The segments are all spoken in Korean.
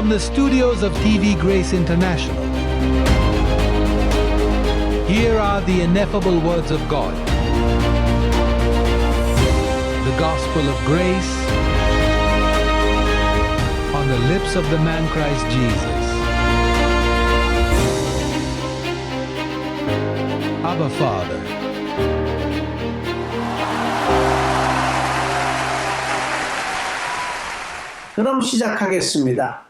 From the studios of TV Grace International, here are the ineffable words of God. The gospel of grace on the lips of the man Christ Jesus. Abba Father. 그럼 시작하겠습니다.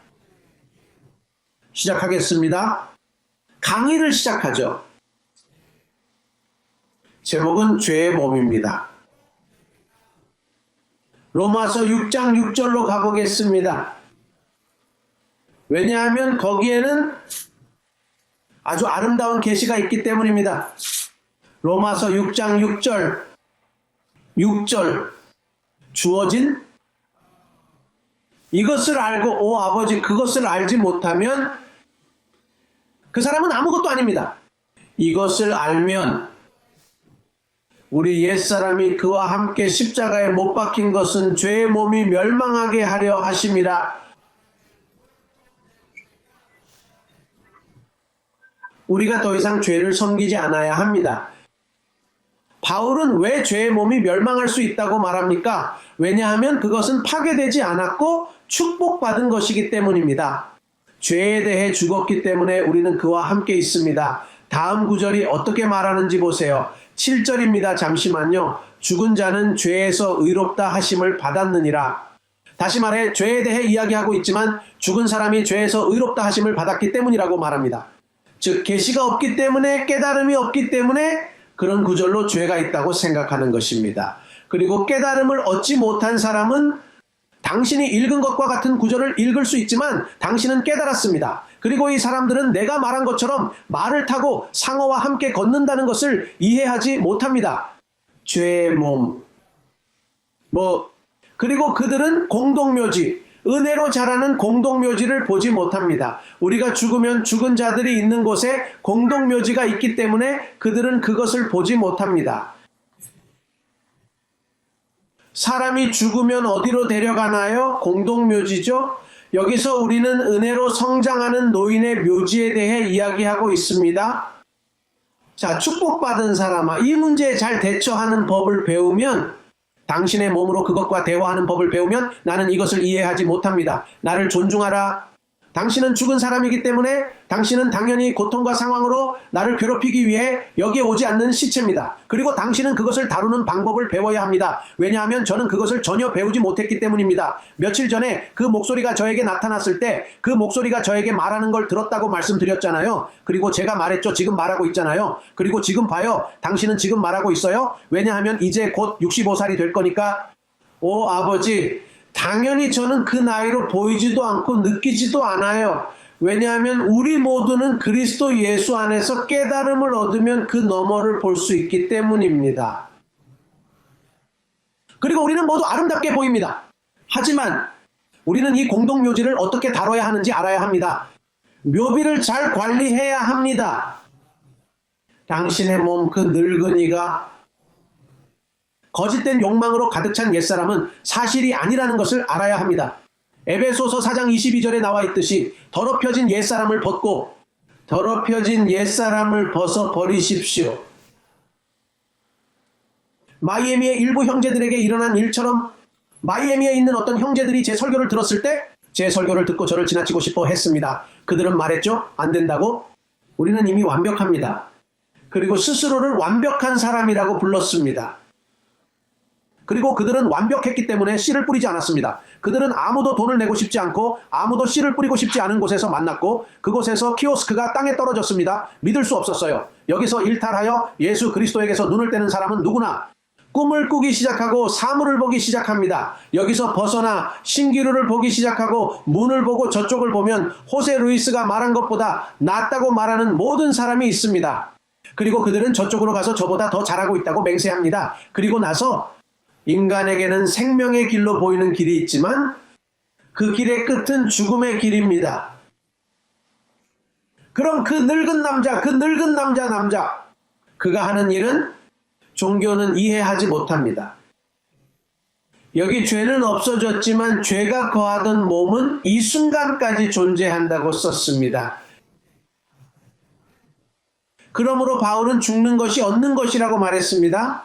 강의를 시작하죠. 제목은 죄의 몸입니다. 로마서 6장 6절로 가보겠습니다. 왜냐하면 거기에는 아주 아름다운 계시가 있기 때문입니다. 로마서 6장 6절 주어진 이것을 알고 오 아버지 그것을 알지 못하면 그 사람은 아무것도 아닙니다. 이것을 알면 우리 옛사람이 그와 함께 십자가에 못 박힌 것은 죄의 몸이 멸망하게 하려 하심이라. 우리가 더 이상 죄를 섬기지 않아야 합니다. 바울은 왜 죄의 몸이 멸망할 수 있다고 말합니까? 왜냐하면 그것은 파괴되지 않았고 축복받은 것이기 때문입니다. 죄에 대해 죽었기 때문에 우리는 그와 함께 있습니다. 다음 구절이 어떻게 말하는지 보세요. 7절입니다. 잠시만요. 죽은 자는 죄에서 의롭다 하심을 받았느니라. 다시 말해 죄에 대해 이야기하고 있지만 죽은 사람이 죄에서 의롭다 하심을 받았기 때문이라고 말합니다. 즉 계시가 없기 때문에 깨달음이 없기 때문에 그런 구절로 죄가 있다고 생각하는 것입니다. 그리고 깨달음을 얻지 못한 사람은 당신이 읽은 것과 같은 구절을 읽을 수 있지만 당신은 깨달았습니다. 그리고 이 사람들은 내가 말한 것처럼 말을 타고 상어와 함께 걷는다는 것을 이해하지 못합니다. 죄의 몸. 그리고 그들은 공동묘지, 은혜로 자라는 공동묘지를 보지 못합니다. 우리가 죽으면 죽은 자들이 있는 곳에 공동묘지가 있기 때문에 그들은 그것을 보지 못합니다. 사람이 죽으면 어디로 데려가나요? 공동묘지죠. 여기서 우리는 은혜로 성장하는 노인의 묘지에 대해 이야기하고 있습니다. 자, 축복받은 사람아, 이 문제에 잘 대처하는 법을 배우면, 당신의 몸으로 그것과 대화하는 법을 배우면 나는 이것을 이해하지 못합니다. 나를 존중하라. 당신은 죽은 사람이기 때문에 당신은 당연히 고통과 상황으로 나를 괴롭히기 위해 여기에 오지 않는 시체입니다. 그리고 당신은 그것을 다루는 방법을 배워야 합니다. 왜냐하면 저는 그것을 전혀 배우지 못했기 때문입니다. 며칠 전에 그 목소리가 저에게 나타났을 때 그 목소리가 저에게 말하는 걸 들었다고 말씀드렸잖아요. 그리고 제가 말했죠. 지금 말하고 있잖아요. 그리고 지금 봐요. 당신은 지금 말하고 있어요. 왜냐하면 이제 곧 65살이 될 거니까. 오 아버지, 당연히 저는 그 나이로 보이지도 않고 느끼지도 않아요. 왜냐하면 우리 모두는 그리스도 예수 안에서 깨달음을 얻으면 그 너머를 볼 수 있기 때문입니다. 그리고 우리는 모두 아름답게 보입니다. 하지만 우리는 이 공동묘지를 어떻게 다뤄야 하는지 알아야 합니다. 묘비를 잘 관리해야 합니다. 당신의 몸 그 늙은이가 거짓된 욕망으로 가득 찬 옛사람은 사실이 아니라는 것을 알아야 합니다. 에베소서 4장 22절에 나와 있듯이 더럽혀진 옛사람을 벗고 더럽혀진 옛사람을 벗어 버리십시오. 마이애미의 일부 형제들에게 일어난 일처럼 마이애미에 있는 어떤 형제들이 제 설교를 들었을 때 제 설교를 듣고 저를 지나치고 싶어 했습니다. 그들은 말했죠. 안 된다고. 우리는 이미 완벽합니다. 그리고 스스로를 완벽한 사람이라고 불렀습니다. 그리고 그들은 완벽했기 때문에 씨를 뿌리지 않았습니다. 그들은 아무도 돈을 내고 싶지 않고 아무도 씨를 뿌리고 싶지 않은 곳에서 만났고 그곳에서 키오스크가 땅에 떨어졌습니다. 믿을 수 없었어요. 여기서 일탈하여 예수 그리스도에게서 눈을 떼는 사람은 누구나 꿈을 꾸기 시작하고 사물을 보기 시작합니다. 여기서 벗어나 신기루를 보기 시작하고 문을 보고 저쪽을 보면 호세 루이스가 말한 것보다 낫다고 말하는 모든 사람이 있습니다. 그리고 그들은 저쪽으로 가서 저보다 더 잘하고 있다고 맹세합니다. 그리고 나서 인간에게는 생명의 길로 보이는 길이 있지만 그 길의 끝은 죽음의 길입니다. 그럼 그 늙은 남자, 그가 하는 일은 종교는 이해하지 못합니다. 여기 죄는 없어졌지만 죄가 거하던 몸은 이 순간까지 존재한다고 썼습니다. 그러므로 바울은 죽는 것이 얻는 것이라고 말했습니다.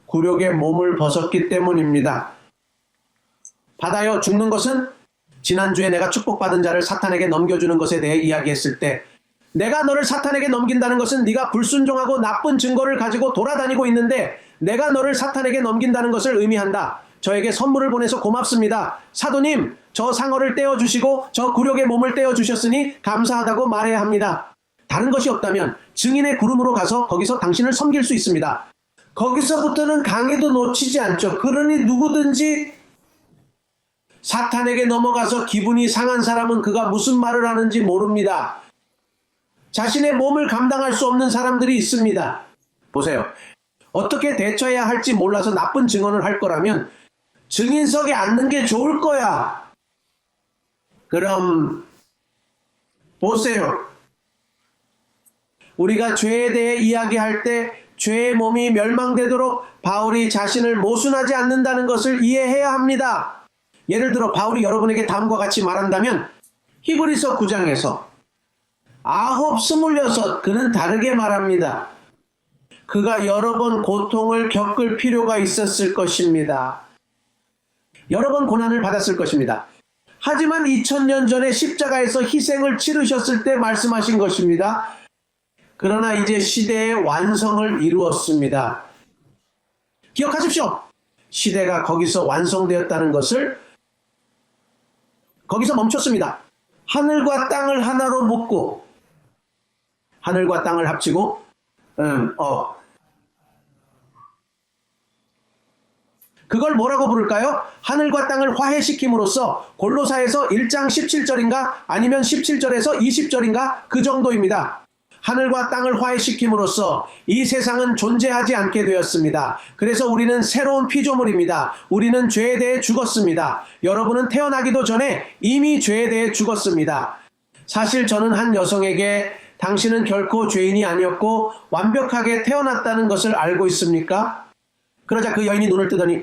굴욕의 몸을 벗었기 때문입니다. 받아요. 죽는 것은 지난주에 내가 축복받은 자를 사탄에게 넘겨주는 것에 대해 이야기했을 때 내가 너를 사탄에게 넘긴다는 것은 네가 불순종하고 나쁜 증거를 가지고 돌아다니고 있는데 내가 너를 사탄에게 넘긴다는 것을 의미한다. 저에게 선물을 보내서 고맙습니다. 사도님, 저 상어를 떼어주시고 저 굴욕의 몸을 떼어주셨으니 감사하다고 말해야 합니다. 다른 것이 없다면 증인의 구름으로 가서 거기서 당신을 섬길 수 있습니다. 거기서부터는 강에도 놓치지 않죠. 그러니 누구든지 사탄에게 넘어가서 기분이 상한 사람은 그가 무슨 말을 하는지 모릅니다. 자신의 몸을 감당할 수 없는 사람들이 있습니다. 보세요. 어떻게 대처해야 할지 몰라서 나쁜 증언을 할 거라면 증인석에 앉는 게 좋을 거야. 그럼 보세요. 우리가 죄에 대해 이야기할 때 죄의 몸이 멸망되도록 바울이 자신을 모순하지 않는다는 것을 이해해야 합니다. 예를 들어 바울이 여러분에게 다음과 같이 말한다면 히브리서 9장에서 9, 26 그는 다르게 말합니다. 그가 여러 번 고통을 겪을 필요가 있었을 것입니다. 여러 번 고난을 받았을 것입니다. 하지만 2000년 전에 십자가에서 희생을 치르셨을 때 말씀하신 것입니다. 그러나 이제 시대의 완성을 이루었습니다. 기억하십시오. 시대가 거기서 완성되었다는 것을 거기서 멈췄습니다. 하늘과 땅을 하나로 묶고 하늘과 땅을 합치고 그걸 뭐라고 부를까요? 하늘과 땅을 화해시킴으로써 골로사에서 1장 17절인가 아니면 17절에서 20절인가 그 정도입니다. 하늘과 땅을 화해시킴으로써 이 세상은 존재하지 않게 되었습니다. 그래서 우리는 새로운 피조물입니다. 우리는 죄에 대해 죽었습니다. 여러분은 태어나기도 전에 이미 죄에 대해 죽었습니다. 사실 저는 한 여성에게 당신은 결코 죄인이 아니었고 완벽하게 태어났다는 것을 알고 있습니까? 그러자 그 여인이 눈을 뜨더니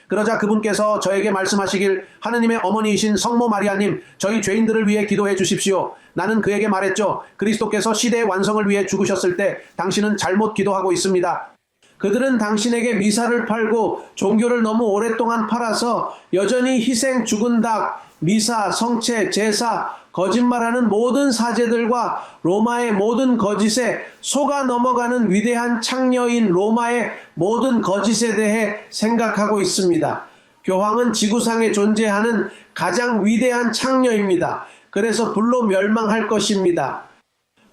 그러자 그분께서 저에게 말씀하시길 하느님의 어머니이신 성모 마리아님 저희 죄인들을 위해 기도해 주십시오. 나는 그에게 말했죠. 그리스도께서 시대의 완성을 위해 죽으셨을 때 당신은 잘못 기도하고 있습니다. 그들은 당신에게 미사를 팔고 종교를 너무 오랫동안 팔아서 여전히 희생, 죽은 닭, 미사, 성체, 제사, 거짓말하는 모든 사제들과 로마의 모든 거짓에 속아 넘어가는 위대한 창녀인 로마의 모든 거짓에 대해 생각하고 있습니다. 교황은 지구상에 존재하는 가장 위대한 창녀입니다. 그래서 불로 멸망할 것입니다.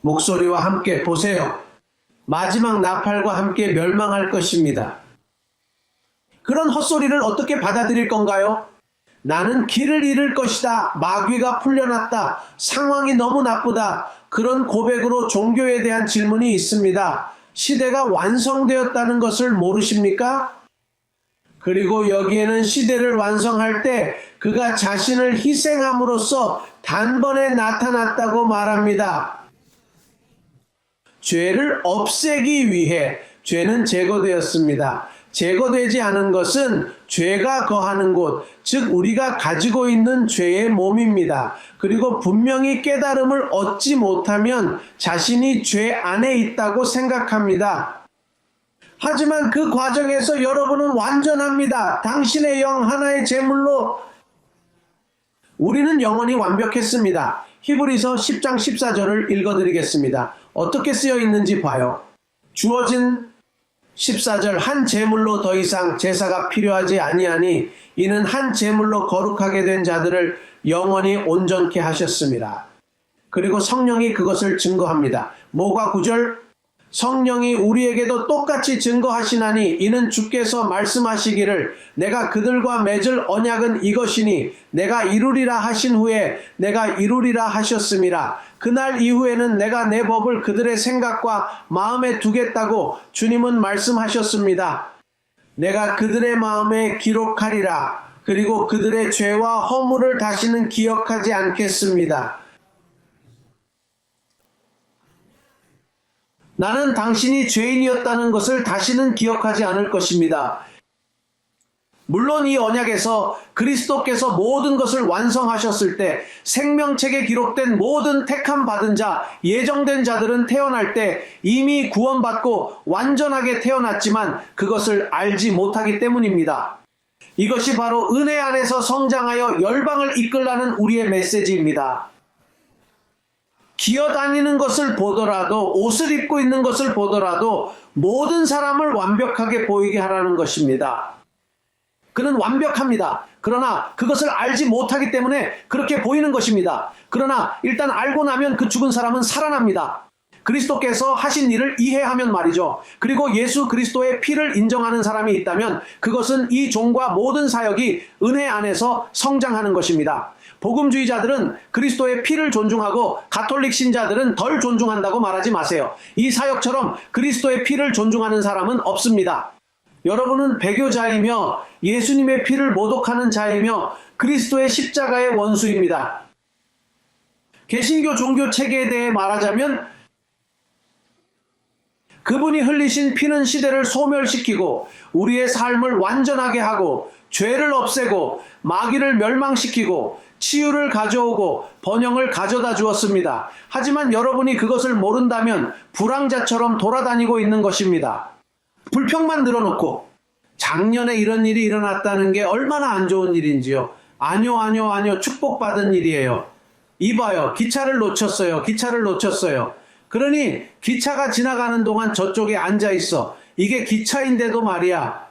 목소리와 함께 보세요. 마지막 나팔과 함께 멸망할 것입니다. 그런 헛소리를 어떻게 받아들일 건가요? 나는 길을 잃을 것이다. 마귀가 풀려났다. 상황이 너무 나쁘다. 그런 고백으로 종교에 대한 질문이 있습니다. 시대가 완성되었다는 것을 모르십니까? 그리고 여기에는 시대를 완성할 때 그가 자신을 희생함으로써 단번에 나타났다고 말합니다. 죄를 없애기 위해 죄는 제거되었습니다. 제거되지 않은 것은 죄가 거하는 곳, 즉 우리가 가지고 있는 죄의 몸입니다. 그리고 분명히 깨달음을 얻지 못하면 자신이 죄 안에 있다고 생각합니다. 하지만 그 과정에서 여러분은 완전합니다. 당신의 영 하나의 제물로 우리는 영원히 완벽했습니다. 히브리서 10장 14절을 읽어드리겠습니다. 어떻게 쓰여 있는지 봐요. 주어진 14절 한 제물로 더 이상 제사가 필요하지 아니하니 이는 한 제물로 거룩하게 된 자들을 영원히 온전케 하셨습니다. 그리고 성령이 그것을 증거합니다. 뭐가 9절? 성령이 우리에게도 똑같이 증거하시나니 이는 주께서 말씀하시기를 내가 그들과 맺을 언약은 이것이니 내가 이루리라 하신 후에 내가 이루리라 하셨음이라. 그날 이후에는 내가 내 법을 그들의 생각과 마음에 두겠다고 주님은 말씀하셨습니다. 내가 그들의 마음에 기록하리라. 그리고 그들의 죄와 허물을 다시는 기억하지 않겠습니다. 나는 당신이 죄인이었다는 것을 다시는 기억하지 않을 것입니다. 물론 이 언약에서 그리스도께서 모든 것을 완성하셨을 때 생명책에 기록된 모든 택함 받은 자, 예정된 자들은 태어날 때 이미 구원받고 완전하게 태어났지만 그것을 알지 못하기 때문입니다. 이것이 바로 은혜 안에서 성장하여 열방을 이끌라는 우리의 메시지입니다. 기어다니는 것을 보더라도, 옷을 입고 있는 것을 보더라도 모든 사람을 완벽하게 보이게 하라는 것입니다. 그는 완벽합니다. 그러나 그것을 알지 못하기 때문에 그렇게 보이는 것입니다. 그러나 일단 알고 나면 그 죽은 사람은 살아납니다. 그리스도께서 하신 일을 이해하면 말이죠. 그리고 예수 그리스도의 피를 인정하는 사람이 있다면 그것은 이 종과 모든 사역이 은혜 안에서 성장하는 것입니다. 복음주의자들은 그리스도의 피를 존중하고 가톨릭 신자들은 덜 존중한다고 말하지 마세요. 이 사역처럼 그리스도의 피를 존중하는 사람은 없습니다. 여러분은 배교자이며 예수님의 피를 모독하는 자이며 그리스도의 십자가의 원수입니다. 개신교 종교 체계에 대해 말하자면 그분이 흘리신 피는 시대를 소멸시키고 우리의 삶을 완전하게 하고 죄를 없애고 마귀를 멸망시키고 치유를 가져오고 번영을 가져다 주었습니다. 하지만 여러분이 그것을 모른다면 불황자처럼 돌아다니고 있는 것입니다. 불평만 늘어놓고 작년에 이런 일이 일어났다는 게 얼마나 안 좋은 일인지요. 아니요. 축복받은 일이에요. 이봐요. 기차를 놓쳤어요. 그러니 기차가 지나가는 동안 저쪽에 앉아 있어. 이게 기차인데도 말이야.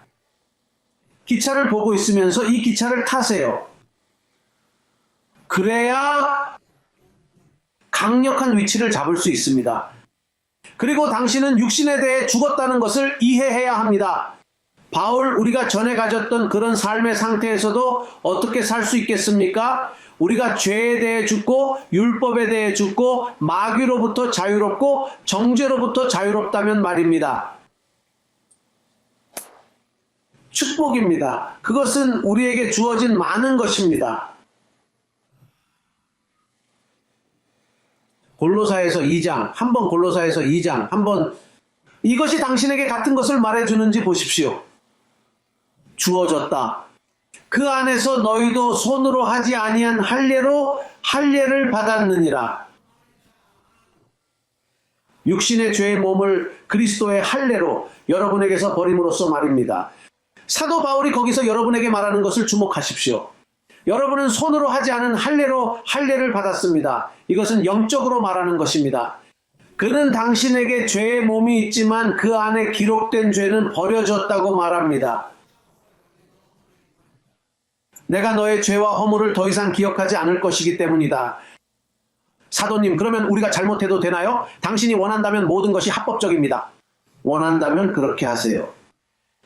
기차를 보고 있으면서 이 기차를 타세요. 그래야 강력한 위치를 잡을 수 있습니다. 그리고 당신은 육신에 대해 죽었다는 것을 이해해야 합니다. 바울, 우리가 전에 가졌던 그런 삶의 상태에서도 어떻게 살 수 있겠습니까? 우리가 죄에 대해 죽고 율법에 대해 죽고 마귀로부터 자유롭고 정죄로부터 자유롭다면 말입니다. 축복입니다. 그것은 우리에게 주어진 많은 것입니다. 골로사에서 2장, 한번 골로사에서 2장, 한번 이것이 당신에게 같은 것을 말해주는지 보십시오. 주어졌다. 그 안에서 너희도 손으로 하지 아니한 할례로 할례를 받았느니라. 육신의 죄의 몸을 그리스도의 할례로 여러분에게서 버림으로써 말입니다. 사도 바울이 거기서 여러분에게 말하는 것을 주목하십시오. 여러분은 손으로 하지 않은 할례로 할례를 받았습니다. 이것은 영적으로 말하는 것입니다. 그는 당신에게 죄의 몸이 있지만 그 안에 기록된 죄는 버려졌다고 말합니다. 내가 너의 죄와 허물을 더 이상 기억하지 않을 것이기 때문이다. 사도님, 그러면 우리가 잘못해도 되나요? 당신이 원한다면 모든 것이 합법적입니다. 원한다면 그렇게 하세요.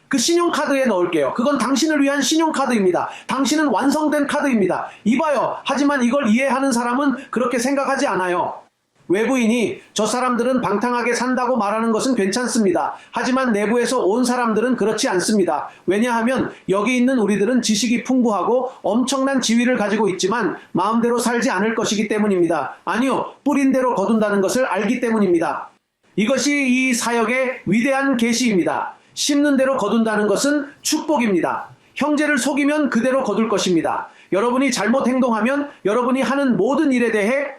그 신용카드에 넣을게요. 그건 당신을 위한 신용카드입니다. 당신은 완성된 카드입니다. 이봐요. 하지만 이걸 이해하는 사람은 그렇게 생각하지 않아요. 외부인이 저 사람들은 방탕하게 산다고 말하는 것은 괜찮습니다. 하지만 내부에서 온 사람들은 그렇지 않습니다. 왜냐하면 여기 있는 우리들은 지식이 풍부하고 엄청난 지위를 가지고 있지만 마음대로 살지 않을 것이기 때문입니다. 아니요, 뿌린 대로 거둔다는 것을 알기 때문입니다. 이것이 이 사역의 위대한 계시입니다. 심는 대로 거둔다는 것은 축복입니다. 형제를 속이면 그대로 거둘 것입니다. 여러분이 잘못 행동하면 여러분이 하는 모든 일에 대해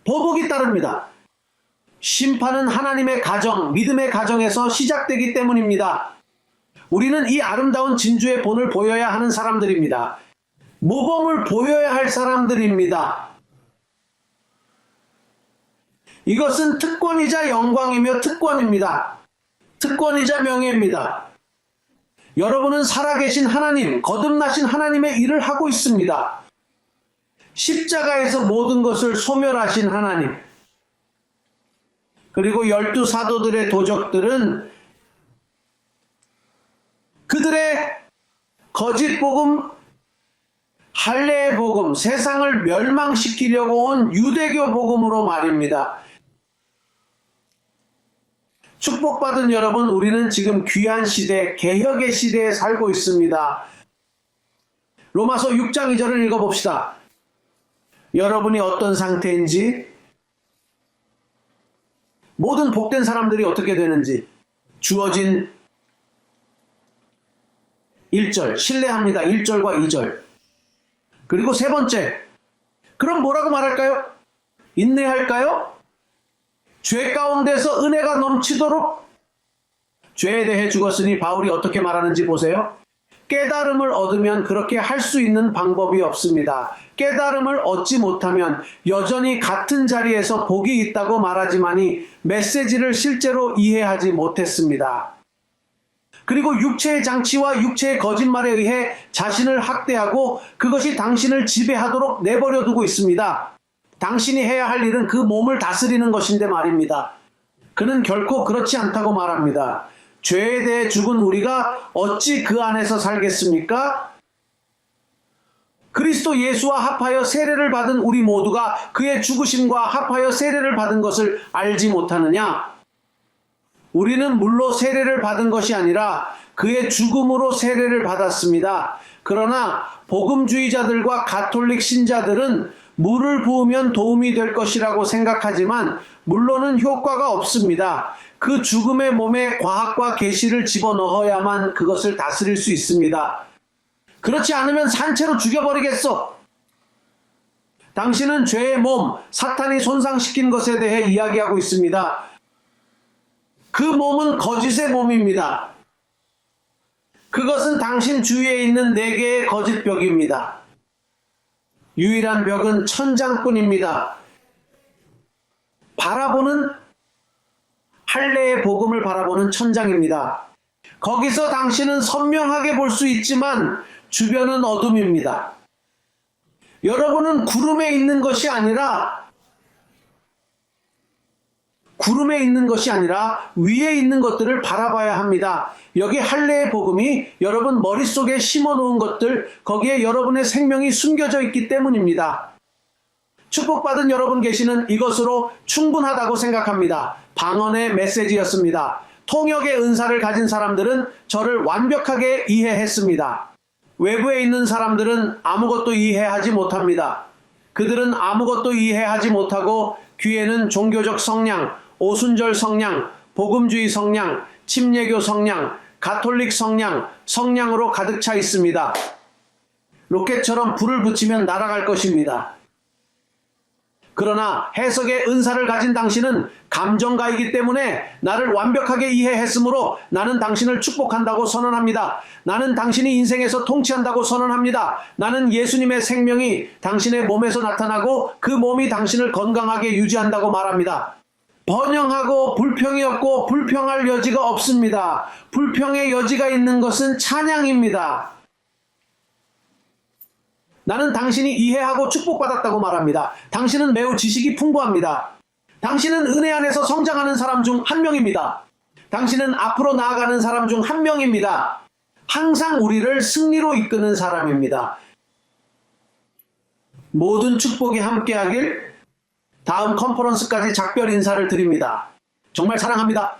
보복이 따릅니다. 심판은 하나님의 가정, 믿음의 가정에서 시작되기 때문입니다. 우리는 이 아름다운 진주의 본을 보여야 하는 사람들입니다. 모범을 보여야 할 사람들입니다. 이것은 특권이자 영광이며 특권입니다. 특권이자 명예입니다. 여러분은 살아계신 하나님, 거듭나신 하나님의 일을 하고 있습니다. 십자가에서 모든 것을 소멸하신 하나님. 그리고 12 사도들의 도적들은 그들의 거짓 복음, 할례의 복음, 세상을 멸망시키려고 온 유대교 복음으로 말입니다. 축복받은 여러분, 우리는 지금 귀한 시대, 개혁의 시대에 살고 있습니다. 로마서 6장 2절을 읽어봅시다. 여러분이 어떤 상태인지, 모든 복된 사람들이 어떻게 되는지, 주어진 1절, 신뢰합니다. 1절과 2절. 그리고 세 번째, 그럼 뭐라고 말할까요? 인내할까요? 죄 가운데서 은혜가 넘치도록? 죄에 대해 죽었으니 바울이 어떻게 말하는지 보세요. 깨달음을 얻으면 그렇게 할 수 있는 방법이 없습니다. 깨달음을 얻지 못하면 여전히 같은 자리에서 복이 있다고 말하지만이 메시지를 실제로 이해하지 못했습니다. 그리고 육체의 장치와 육체의 거짓말에 의해 자신을 학대하고 그것이 당신을 지배하도록 내버려 두고 있습니다. 당신이 해야 할 일은 그 몸을 다스리는 것인데 말입니다. 그는 결코 그렇지 않다고 말합니다. 죄에 대해 죽은 우리가 어찌 그 안에서 살겠습니까? 그리스도 예수와 합하여 세례를 받은 우리 모두가 그의 죽으심과 합하여 세례를 받은 것을 알지 못하느냐? 우리는 물로 세례를 받은 것이 아니라 그의 죽음으로 세례를 받았습니다. 그러나 복음주의자들과 가톨릭 신자들은 물을 부으면 도움이 될 것이라고 생각하지만 물로는 효과가 없습니다. 그 죽음의 몸에 과학과 계시를 집어넣어야만 그것을 다스릴 수 있습니다. 그렇지 않으면 산채로 죽여버리겠어. 당신은 죄의 몸, 사탄이 손상시킨 것에 대해 이야기하고 있습니다. 그 몸은 거짓의 몸입니다. 그것은 당신 주위에 있는 4개의 거짓 벽입니다. 유일한 벽은 천장뿐입니다. 바라보는 할례의 복음을 바라보는 천장입니다. 거기서 당신은 선명하게 볼 수 있지만 주변은 어둠입니다. 여러분은 구름에 있는 것이 아니라 위에 있는 것들을 바라봐야 합니다. 여기 할례의 복음이 여러분 머릿속에 심어놓은 것들, 거기에 여러분의 생명이 숨겨져 있기 때문입니다. 축복받은 여러분 계시는 이것으로 충분하다고 생각합니다. 방언의 메시지였습니다. 통역의 은사를 가진 사람들은 저를 완벽하게 이해했습니다. 외부에 있는 사람들은 아무것도 이해하지 못합니다. 그들은 아무것도 이해하지 못하고 귀에는 종교적 성냥, 오순절 성냥, 복음주의 성냥, 침례교 성냥, 가톨릭 성냥, 성냥으로 가득 차 있습니다. 로켓처럼 불을 붙이면 날아갈 것입니다. 그러나 해석의 은사를 가진 당신은 감정가이기 때문에 나를 완벽하게 이해했으므로 나는 당신을 축복한다고 선언합니다. 나는 당신이 인생에서 통치한다고 선언합니다. 나는 예수님의 생명이 당신의 몸에서 나타나고 그 몸이 당신을 건강하게 유지한다고 말합니다. 번영하고 불평이 없고 불평할 여지가 없습니다. 불평의 여지가 있는 것은 찬양입니다. 나는 당신이 이해하고 축복받았다고 말합니다. 당신은 매우 지식이 풍부합니다. 당신은 은혜 안에서 성장하는 사람 중 한 명입니다. 당신은 앞으로 나아가는 사람 중 한 명입니다. 항상 우리를 승리로 이끄는 사람입니다. 모든 축복이 함께하길 다음 컨퍼런스까지 작별 인사를 드립니다. 정말 사랑합니다.